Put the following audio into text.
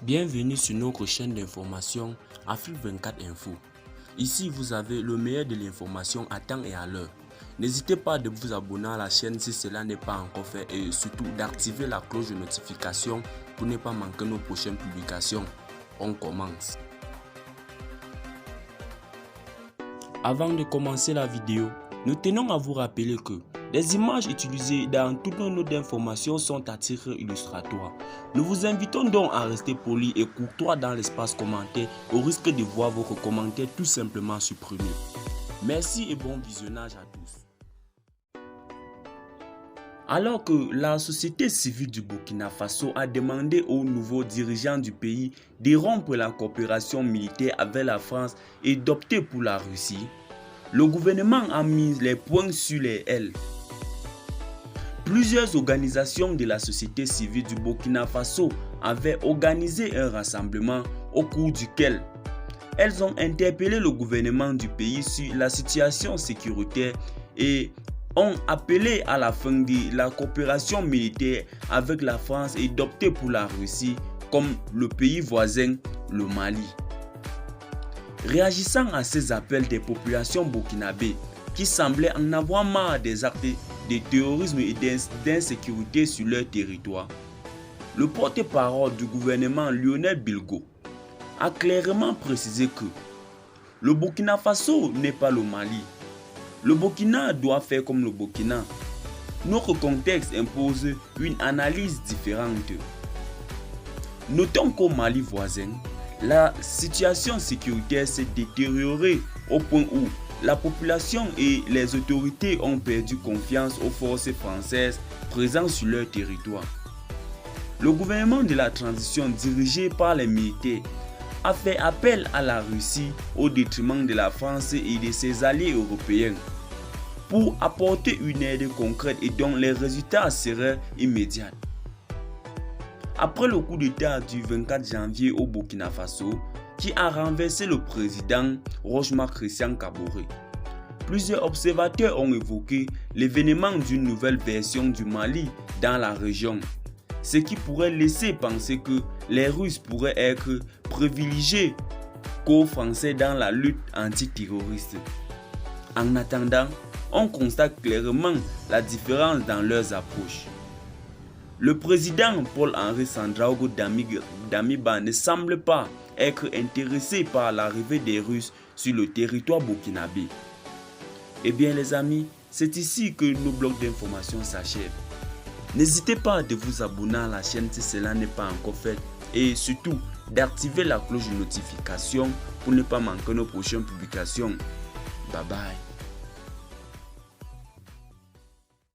Bienvenue sur notre chaîne d'information Afrique 24 Info. Ici, vous avez le meilleur de l'information à temps et à l'heure. N'hésitez pas de vous abonner à la chaîne si cela n'est pas encore fait et surtout d'activer la cloche de notification pour ne pas manquer nos prochaines publications. On commence. Avant de commencer la vidéo, nous tenons à vous rappeler que les images utilisées dans toutes nos notes d'information sont à titre illustratoire. Nous vous invitons donc à rester poli et courtois dans l'espace commentaire au risque de voir votre commentaire tout simplement supprimé. Merci et bon visionnage à tous. Alors que la société civile du Burkina Faso a demandé aux nouveaux dirigeants du pays de rompre la coopération militaire avec la France et d'opter pour la Russie, le gouvernement a mis les points sur les L. Plusieurs organisations de la société civile du Burkina Faso avaient organisé un rassemblement au cours duquel elles ont interpellé le gouvernement du pays sur la situation sécuritaire et ont appelé à la fin de la coopération militaire avec la France et d'opter pour la Russie comme le pays voisin, le Mali. Réagissant à ces appels des populations burkinabées qui semblaient en avoir marre des actes de terrorisme et d'insécurité sur leur territoire, le porte-parole du gouvernement Lionel Bilgo a clairement précisé que le Burkina Faso n'est pas le Mali. Le Burkina doit faire comme le Burkina. Notre contexte impose une analyse différente. Notons qu'au Mali voisin, la situation sécuritaire s'est détériorée au point où la population et les autorités ont perdu confiance aux forces françaises présentes sur leur territoire. Le gouvernement de la transition dirigé par les militaires a fait appel à la Russie au détriment de la France et de ses alliés européens pour apporter une aide concrète et dont les résultats seraient immédiats. Après le coup d'État du 24 janvier au Burkina Faso, qui a renversé le président Roch-Marc Christian Kaboré, plusieurs observateurs ont évoqué l'événement d'une nouvelle version du Mali dans la région, ce qui pourrait laisser penser que les Russes pourraient être privilégiés qu'aux Français dans la lutte antiterroriste. En attendant, on constate clairement la différence dans leurs approches. Le président Paul-Henri Sandaogo Damiba ne semble pas être intéressé par l'arrivée des Russes sur le territoire burkinabé. Eh bien les amis, c'est ici que nos blocs d'information s'achèvent. N'hésitez pas de vous abonner à la chaîne si cela n'est pas encore fait et surtout d'activer la cloche de notification pour ne pas manquer nos prochaines publications. Bye bye.